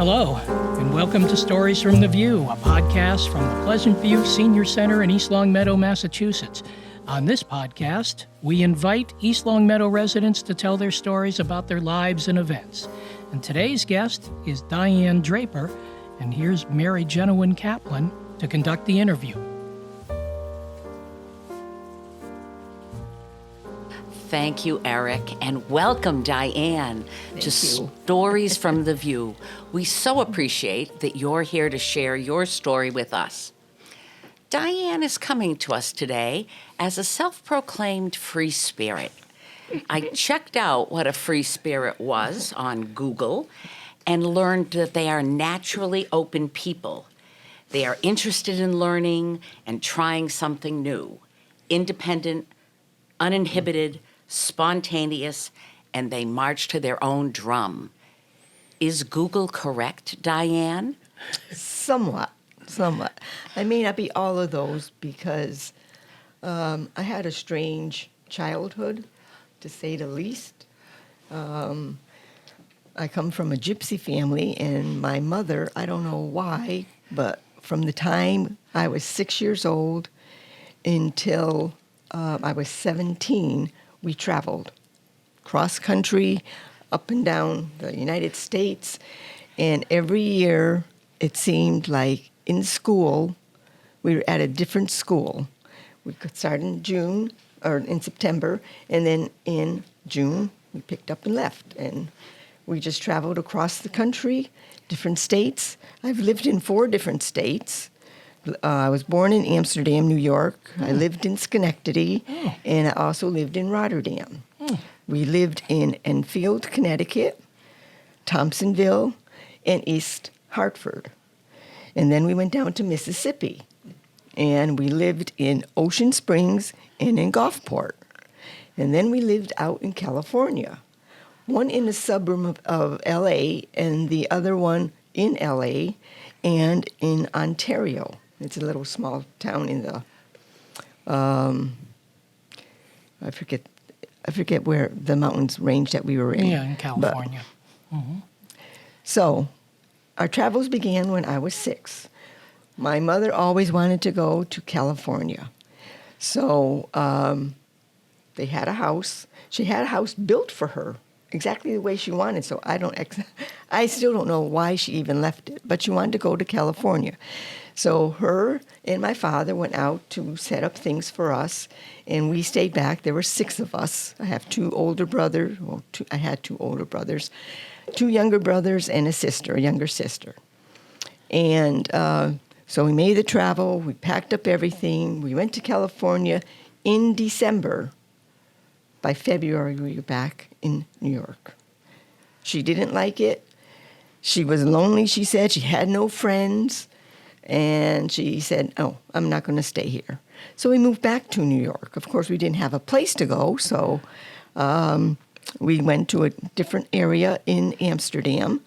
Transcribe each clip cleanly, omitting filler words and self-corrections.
Hello, and welcome to Stories from the View, a podcast from the Pleasant View Senior Center in East Longmeadow, Massachusetts. On this podcast, we invite East Longmeadow residents to tell their stories about their lives and events. And today's guest is Diane Draper, and here's Mary Jenewin Caplin to conduct the interview. Thank you, Eric, and welcome, Diane, to Stories from the View. We so appreciate that you're here to share your story with us. Diane is coming to us today as a self-proclaimed free spirit. I checked out what a free spirit was on Google and learned that they are naturally open people. They are interested in learning and trying something new, independent, uninhibited, spontaneous, and they march to their own drum. Is Google correct, Diane? Somewhat. I may not be all of those because I had a strange childhood, to say the least. I come from a gypsy family, and my mother, I don't know why, but from the time I was 6 years old until I was 17, we traveled cross country, up and down the United States, and every year it seemed like in school, we were at a different school. We could start in June, or in September, and then in June, we picked up and left. And we just traveled across the country, different states. I've lived in 4 different states. I was born in Amsterdam, New York. I lived in Schenectady, and I also lived in Rotterdam. We lived in Enfield, Connecticut, Thompsonville, and East Hartford. And then we went down to Mississippi, and we lived in Ocean Springs and in Gulfport. And then we lived out in California, one in the suburb of L.A. and the other one in L.A. and in Ontario. It's a little small town in the, I forget where the mountains range that we were in. Yeah, in California. So our travels began when I was 6. My mother always wanted to go to California. So they had a house. She had a house built for her exactly the way she wanted. So I still don't know why she even left it, but she wanted to go to California. So her and my father went out to set up things for us, and we stayed back. There were 6 of us. I have 2 older brothers. I had 2 older brothers, 2 younger brothers, and a younger sister. And so we made the travel. We packed up everything. We went to California in December. By February, we were back in New York. She didn't like it. She was lonely, she said. She had no friends. And she said, oh, I'm not going to stay here. So we moved back to New York. Of course, we didn't have a place to go, so we went to a different area in Amsterdam.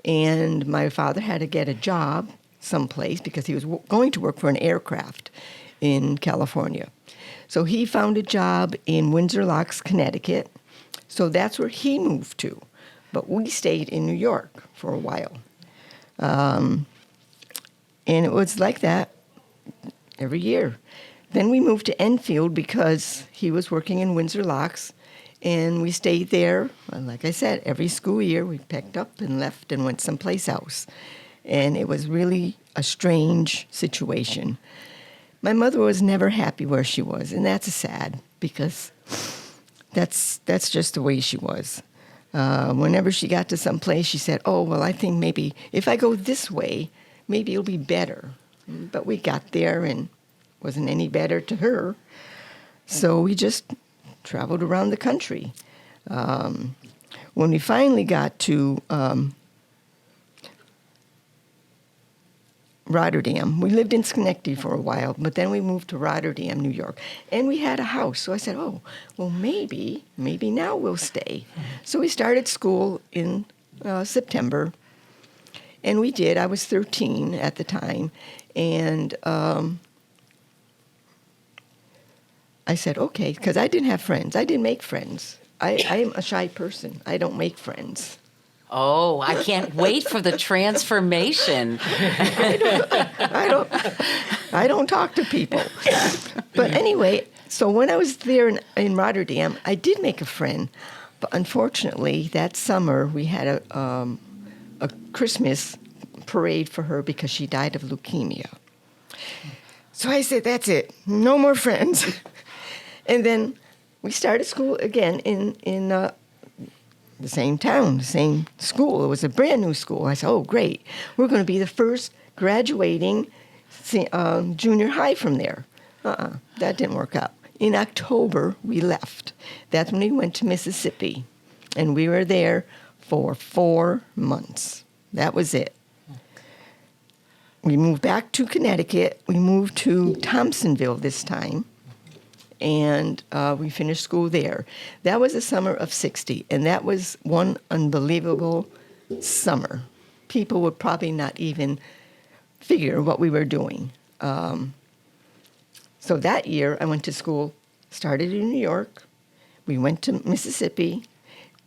And my father had to get a job someplace because he was going to work for an aircraft in California. So he found a job in Windsor Locks, Connecticut. So that's where he moved to. But we stayed in New York for a while. And it was like that every year. Then we moved to Enfield because he was working in Windsor Locks, and we stayed there. And like I said, every school year we picked up and left and went someplace else. And it was really a strange situation. My mother was never happy where she was, and that's sad because that's just the way she was. Whenever she got to some place, she said, oh, well, I think maybe if I go this way, maybe it'll be better. But we got there and wasn't any better to her. So we just traveled around the country. When we finally got to Rotterdam, we lived in Schenectady for a while, but then we moved to Rotterdam, New York. And we had a house. So I said, oh, well, maybe now we'll stay. So we started school in September. And we did. I was 13 at the time. And I said, okay, because I didn't have friends. I didn't make friends. I am a shy person. I don't make friends. Oh, I can't wait for the transformation. I don't talk to people. But anyway, so when I was there in Rotterdam, I did make a friend. But unfortunately, that summer we had a Christmas parade for her because she died of leukemia. So I said, that's it. No more friends. And then we started school again in the same town, the same school. It was a brand new school. I said, oh, great. We're going to be the first graduating junior high from there. That didn't work out. In October, we left. That's when we went to Mississippi. And we were there for 4 months. That was it. We moved back to Connecticut. We moved to Thompsonville this time. And we finished school there. That was the summer of '60, and that was one unbelievable summer. People would probably not even figure what we were doing. So that year, I went to school, started in New York, we went to Mississippi,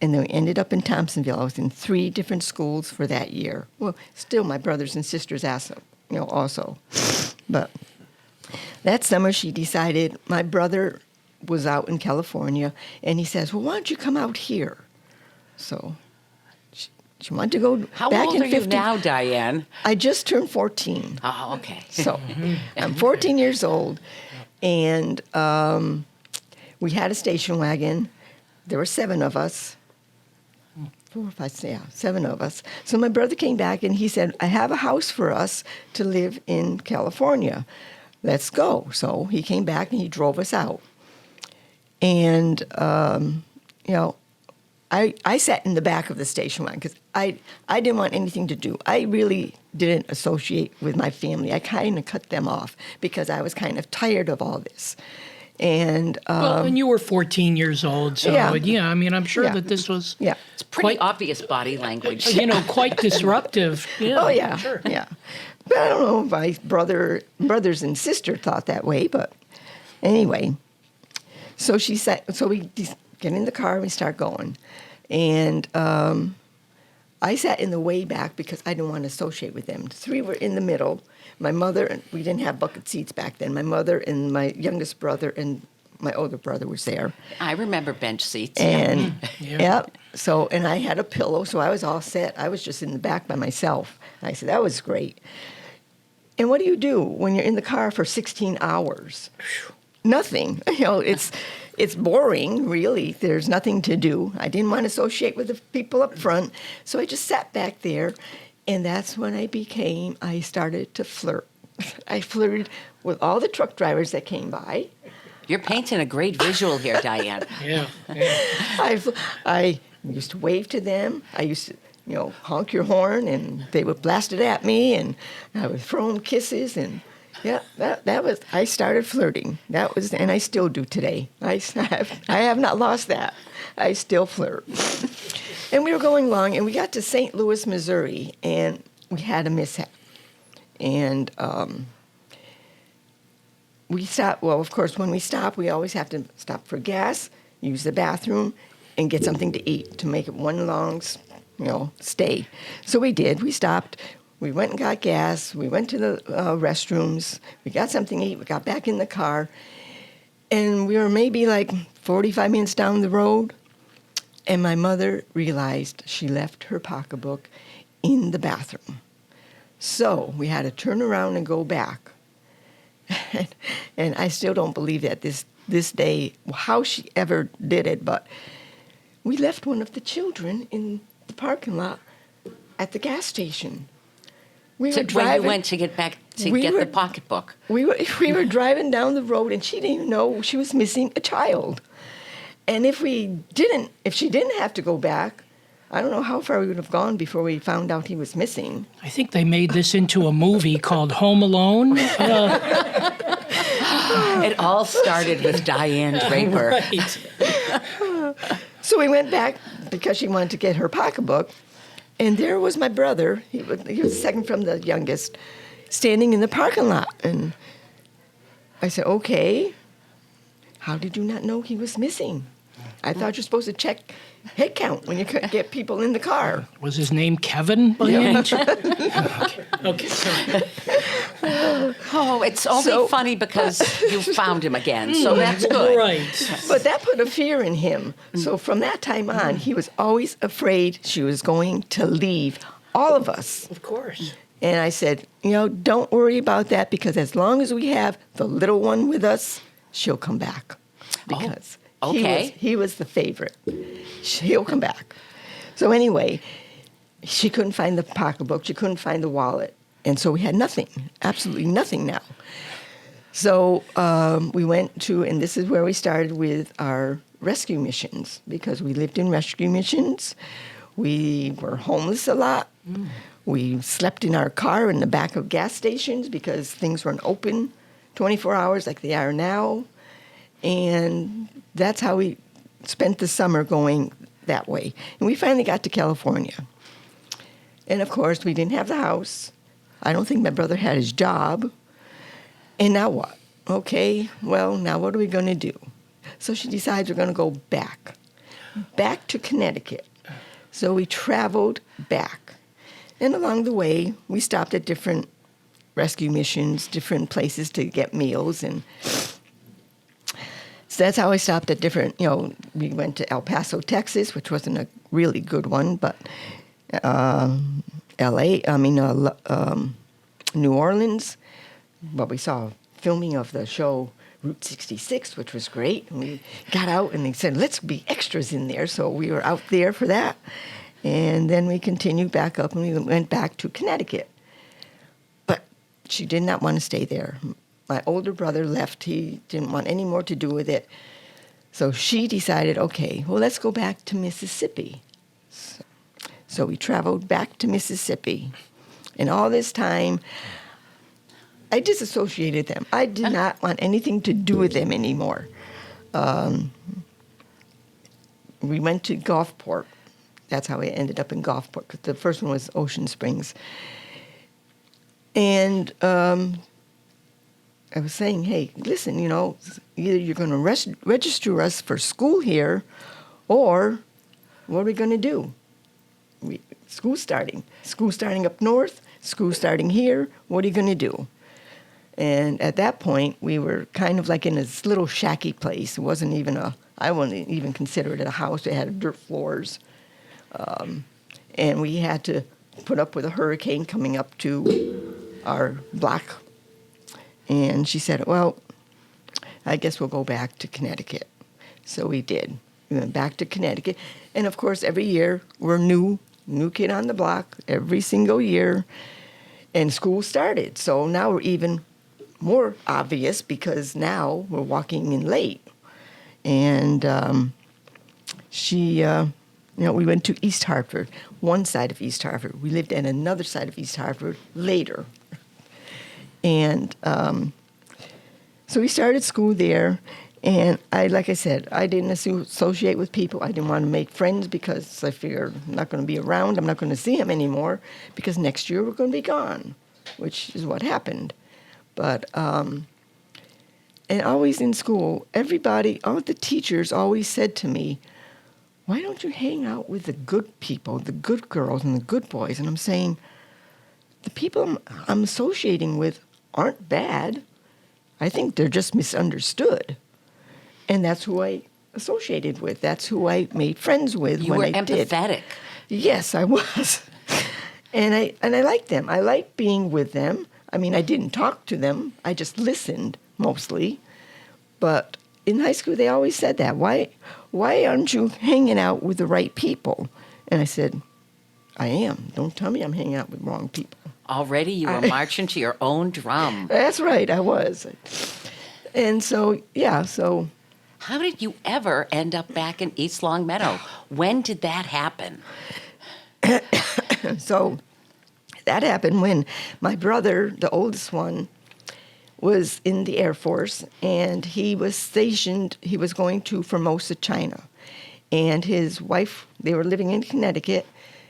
and then we ended up in Thompsonville. I was in 3 different schools for that year. Well, still my brothers and sisters also. But that summer, she decided, my brother was out in California, and he says, well, why don't you come out here? So she wanted to go How back old in are 50. you now, Diane? I just turned 14. Oh, okay. So I'm 14 years old, and we had a station wagon. There were 7 of us. 4 or 5, 7 of us. So my brother came back, and he said, I have a house for us to live in California. Let's go. So he came back and he drove us out. And, I sat in the back of the station wagon because I didn't want anything to do. I really didn't associate with my family. I kind of cut them off because I was kind of tired of all this. And and you were 14 years old, so I mean, I'm sure that this was It's pretty obvious body language. Quite disruptive. Yeah, oh, yeah, sure. yeah. But I don't know if my brothers and sister thought that way, but anyway. So we get in the car and we start going. And I sat in the way back because I didn't want to associate with them. 3 were in the middle. My mother, and we didn't have bucket seats back then. My mother and my youngest brother and my older brother was there. I remember bench seats. And so, and I had a pillow, so I was all set. I was just in the back by myself. I said, that was great. And what do you do when you're in the car for 16 hours? Nothing. It's boring, really. There's nothing to do. I didn't want to associate with the people up front, so I just sat back there, and that's when I started to flirt. I flirted with all the truck drivers that came by. You're painting a great visual here, Diane. Yeah. I used to wave to them. I used to, honk your horn, and they would blast it at me, and I would throw them kisses, and that was. I started flirting. That was, and I still do today. I have not lost that. I still flirt. And we were going along, and we got to St. Louis, Missouri, and we had a mishap, and we stopped. Well, of course, when we stop, we always have to stop for gas, use the bathroom, and get something to eat to make it one long, stay. So we did. We stopped. We went and got gas. We went to the restrooms. We got something to eat. We got back in the car. And we were maybe like 45 minutes down the road. And my mother realized she left her pocketbook in the bathroom. So we had to turn around and go back. And I still don't believe that this day, how she ever did it. But we left one of the children in the parking lot at the gas station. We were driving. Where you went to get back to get the pocketbook. We were driving down the road, and she didn't even know she was missing a child. And if she didn't have to go back, I don't know how far we would have gone before we found out he was missing. I think they made this into a movie called Home Alone. It all started with Diane Draper. Right. So we went back because she wanted to get her pocketbook. And there was my brother, he was second from the youngest, standing in the parking lot. And I said, okay, how did you not know he was missing? I thought you're supposed to check head count when you get people in the car. Was his name Kevin by any chance? Okay, sorry. Oh, it's only So- funny because you found him again, so that's good. Right. But that put a fear in him. So from that time on, he was always afraid she was going to leave all of us. Of course. And I said, don't worry about that, because as long as we have the little one with us, she'll come back. Because okay. he was the favorite. He'll come back. So anyway, she couldn't find the pocketbook. She couldn't find the wallet. And so we had nothing, absolutely nothing now. So we went to, and this is where we started with our rescue missions, because we lived in rescue missions. We were homeless a lot. We slept in our car in the back of gas stations because things weren't open 24 hours like they are now. And that's how we spent the summer, going that way. And we finally got to California. And of course, we didn't have the house. I don't think my brother had his job. And now what? Okay, well, now what are we going to do? So she decides we're going to go back to Connecticut. So we traveled back. And along the way, we stopped at different rescue missions, different places to get meals. And so that's how I stopped at different, we went to El Paso, Texas, which wasn't a really good one, but New Orleans. But we saw filming of the show Route 66, which was great. And we got out and they said, let's be extras in there. So we were out there for that. And then we continued back up and we went back to Connecticut. But she did not want to stay there. My older brother left. He didn't want any more to do with it. So she decided, okay, well, let's go back to Mississippi. So we traveled back to Mississippi. And all this time, I disassociated them. I did not want anything to do with them anymore. We went to Gulfport. That's how I ended up in Gulfport, because the first one was Ocean Springs. And I was saying, hey, listen, either you're going to register us for school here, or what are we going to do? School's starting up north, school starting here, what are you going to do? And at that point, we were kind of like in this little shacky place. It wasn't even I wouldn't even consider it a house. It had dirt floors. And we had to put up with a hurricane coming up to our block. And she said, well, I guess we'll go back to Connecticut. So we did. We went back to Connecticut. And, of course, every year we're new kid on the block, every single year. And school started. So now we're even more obvious, because now we're walking in late. And we went to East Hartford, one side of East Hartford. We lived at another side of East Hartford later. And so we started school there. And like I said, I didn't associate with people. I didn't want to make friends, because I figured I'm not going to be around. I'm not going to see them anymore, because next year we're going to be gone, which is what happened. But, and always in school, all the teachers always said to me, why don't you hang out with the good people, the good girls and the good boys? And I'm saying, the people I'm associating with aren't bad. I think they're just misunderstood. And that's who I associated with. That's who I made friends with You when were I did. empathetic. Yes, I was. And I liked them. I liked being with them. I mean, I didn't talk to them. I just listened, mostly. But in high school, they always said that. Why aren't you hanging out with the right people? And I said, I am. Don't tell me I'm hanging out with wrong people. Already you were marching to your own drum. That's right, I was. And so, How did you ever end up back in East Longmeadow? When did that happen? So that happened when my brother, the oldest one, was in the Air Force, and he was stationed, he was going to Formosa, China. And his wife, they were living in Connecticut,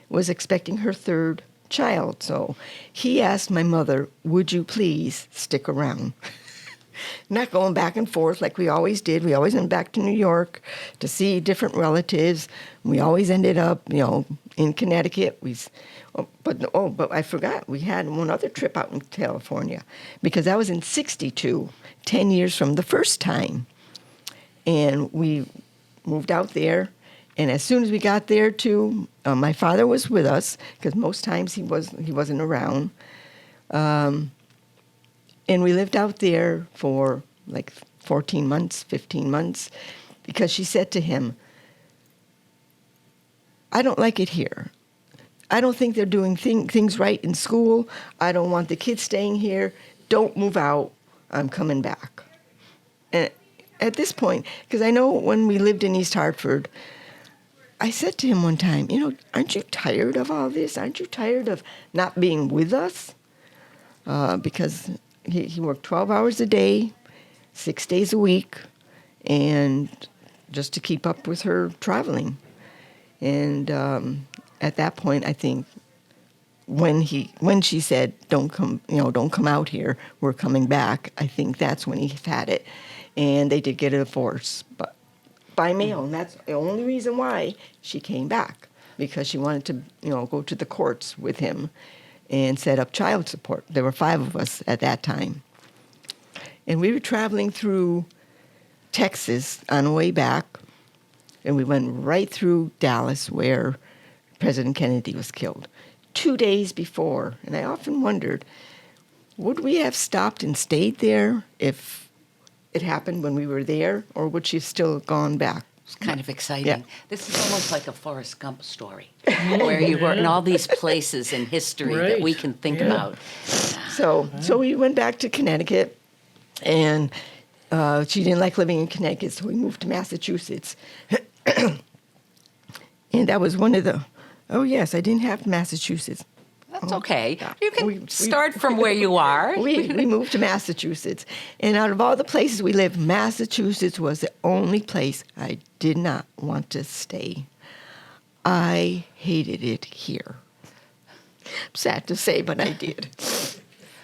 was expecting her third child. So he asked my mother, would you please stick around? not going back and forth like we always did. We always went back to New York to see different relatives. We always ended up, in Connecticut. But I forgot. We had one other trip out in California because that was in '62, 10 years from the first time. And we moved out there. And as soon as we got there, too, my father was with us because most times he wasn't around. And we lived out there for like 14 months, 15 months, because she said to him, I don't like it here. I don't think they're doing things right in school. I don't want the kids staying here. Don't move out. I'm coming back. And at this point, because I know when we lived in East Hartford, I said to him one time, aren't you tired of all this? Aren't you tired of not being with us? Because he worked 12 hours a day, 6 days a week, and just to keep up with her traveling. And at that point, I think when she said, "Don't come out here, we're coming back," I think that's when he had it, and they did get a divorce, but by mail, and that's the only reason why she came back, because she wanted to, go to the courts with him and set up child support. There were 5 of us at that time. And we were traveling through Texas on the way back, and we went right through Dallas where President Kennedy was killed 2 days before. And I often wondered, would we have stopped and stayed there if it happened when we were there, or would she have still gone back? It's kind of exciting. Yeah. This is almost like a Forrest Gump story, where you were in all these places in history that we can think about. So we went back to Connecticut, and she didn't like living in Connecticut, so we moved to Massachusetts. And that was one of the, oh yes, I didn't have Massachusetts. That's okay. You can start from where you are. We moved to Massachusetts. And out of all the places we lived, Massachusetts was the only place I did not want to stay. I hated it here. Sad to say, but I did.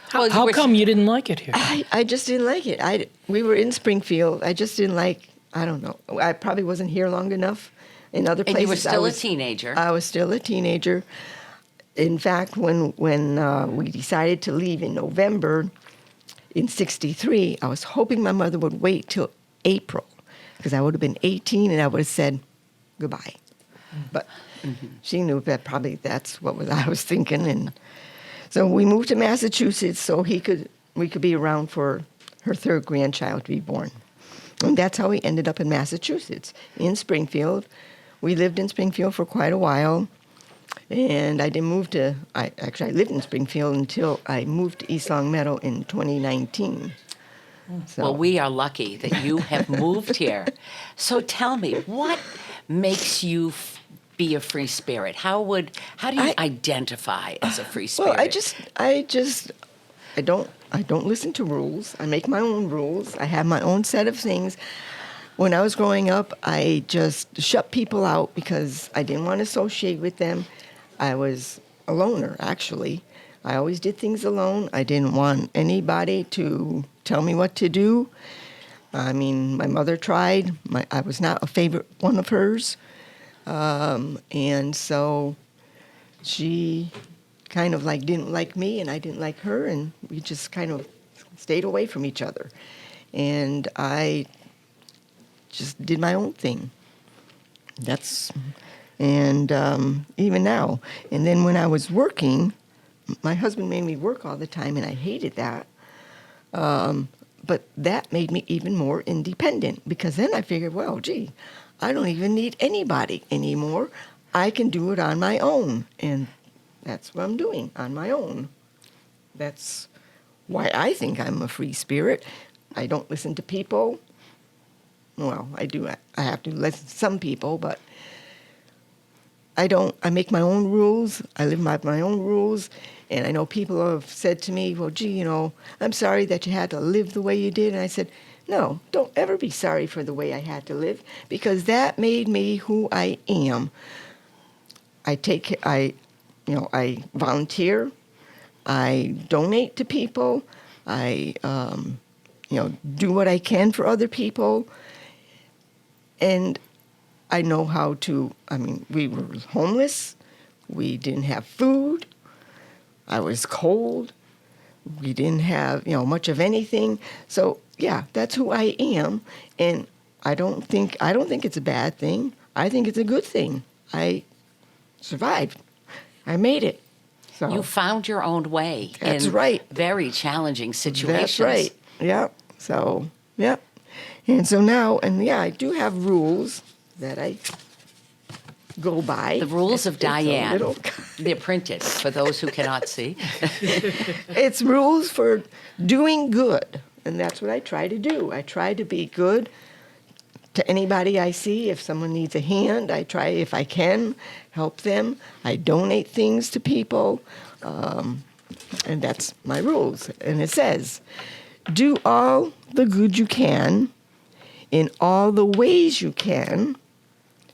How come you didn't like it here? I just didn't like it. We were in Springfield. I just didn't like, I don't know. I probably wasn't here long enough. In other places, And you were still a teenager. I was still a teenager. In fact, when we decided to leave in November in '63, I was hoping my mother would wait till April, because I would have been 18 and I would have said goodbye. But she knew that probably that's what I was thinking. And so we moved to Massachusetts so we could be around for her 3rd grandchild to be born. And that's how we ended up in Massachusetts, in Springfield. We lived in Springfield for quite a while. And I lived in Springfield until I moved to East Long Meadow in 2019. So. Well, we are lucky that you have moved here. So tell me, what makes you be a free spirit? How do you identify as a free spirit? Well, I don't listen to rules. I make my own rules. I have my own set of things. When I was growing up, I just shut people out because I didn't want to associate with them. I was a loner, actually. I always did things alone. I didn't want anybody to tell me what to do. I mean, my mother tried. I was not a favorite one of hers. And so she kind of didn't like me, and I didn't like her, and we just kind of stayed away from each other. And I just did my own thing. Even now. And then when I was working, my husband made me work all the time, and I hated that. But that made me even more independent, because then I figured, well, gee, I don't even need anybody anymore. I can do it on my own. And that's what I'm doing, on my own. That's why I think I'm a free spirit. I don't listen to people. Well, I do. I have to listen to some people, but I don't. I make my own rules. I live my own rules. And I know people have said to me, well, gee, I'm sorry that you had to live the way you did. And I said, no, don't ever be sorry for the way I had to live, because that made me who I am. I volunteer. I donate to people. I do what I can for other people. And I know how to, we were homeless. We didn't have food. I was cold. We didn't have, much of anything. So, yeah, that's who I am. And I don't think it's a bad thing. I think it's a good thing. I survived. I made it. So You found your own way. That's in right. Very challenging situations. That's right. Yeah. So, yeah. And so now, I do have rules that I go by. The rules of It's a Diane. little- They're printed for those who cannot see. It's rules for doing good. And that's what I try to do. I try to be good to anybody I see. If someone needs a hand, I try, if I can, help them. I donate things to people. And that's my rules. And it says, do all the good you can in all the ways you can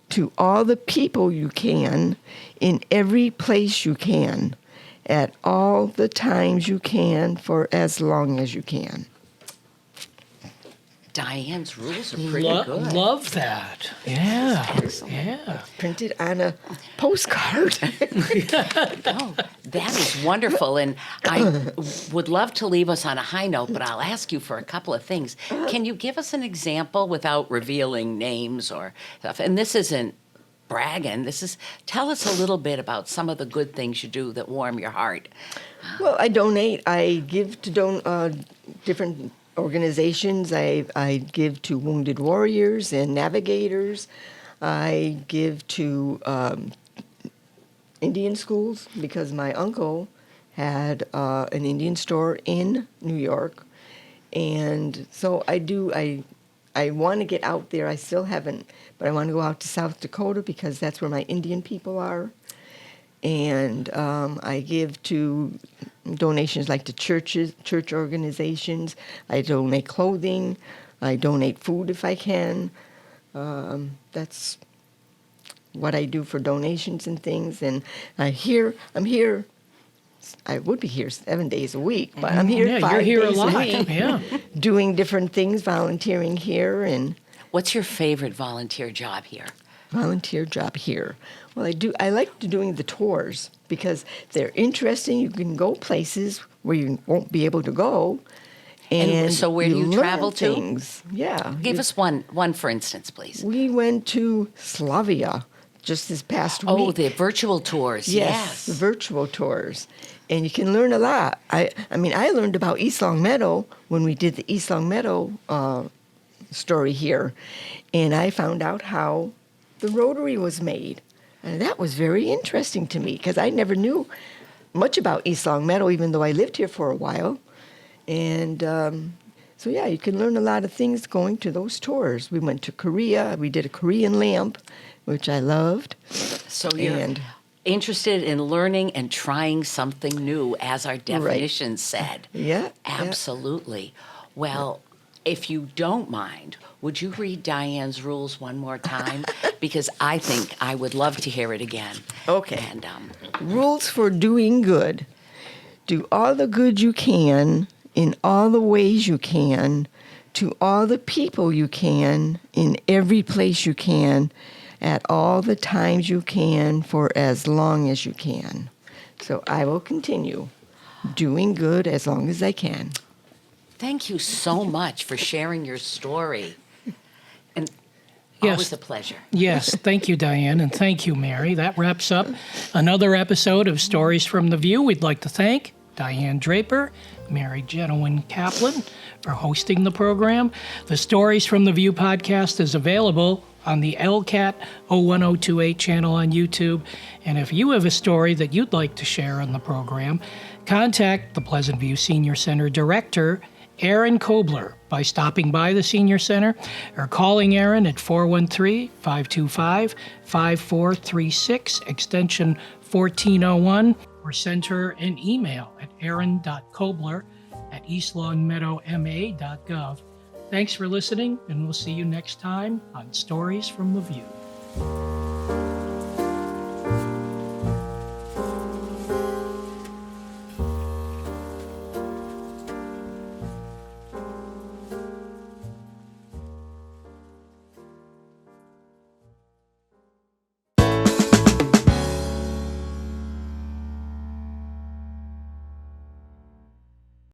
to all the people you can in every place you can at all the times you can for as long as you can. Diane's rules are pretty good. Love that. Yeah. Excellent. Yeah. Printed on a postcard. Oh, that is wonderful. And I would love to leave us on a high note, but I'll ask you for a couple of things. Can you give us an example without revealing names or stuff? And this isn't bragging. Tell us a little bit about some of the good things you do that warm your heart. Well, I donate. I give to different organizations. I give to Wounded Warriors and Navigators. I give to Indian schools because my uncle had an Indian store in New York. And so I want to get out there. I still haven't, but I want to go out to South Dakota because that's where my Indian people are. And I give to donations like to churches, church organizations. I donate clothing. I donate food if I can. That's what I do for donations and things. And I'm here. I would be here 7 days a week, but I'm here 5 you're here days a lot. week, Yeah. doing different things, volunteering here and. What's your favorite volunteer job here? Volunteer job here. Well, I like doing the tours because they're interesting. You can go places where you won't be able to go. And so where do you learn travel to? things. Yeah. Give us one for instance, please. We went to Slavia just this past week. Oh, the virtual tours. Yes. The virtual tours. And you can learn a lot. I learned about East Long Meadow when we did the East Long Meadow story here. And I found out how the Rotary was made. And that was very interesting to me because I never knew much about East Long Meadow, even though I lived here for a while. And you can learn a lot of things going to those tours. We went to Korea. We did a Korean lamp, which I loved. So you're interested in learning and trying something new, as our definition said. Yeah. Absolutely. Well, if you don't mind, would you read Diane's rules one more time? Because I think I would love to hear it again. Okay. And Rules for doing good. Do all the good you can in all the ways you can to all the people you can in every place you can at all the times you can for as long as you can. So I will continue doing good as long as I can. thank you so much for sharing your story. And Yes. always a pleasure. Yes, thank you, Diane, and thank you, Mary. That wraps up another episode of Stories from the View. We'd like to thank Diane Draper, Mary Jenewin Caplin for hosting the program. The Stories from the View podcast is available on the LCAT 01028 channel on YouTube. And if you have a story that you'd like to share on the program, contact the Pleasant View Senior Center Director, Erin Kobler, by stopping by the Senior Center or calling Erin at 413-525-5436, extension 1401, or send her an email at erin.kobler@eastlongmeadowma.gov. Thanks for listening, and we'll see you next time on Stories from the View.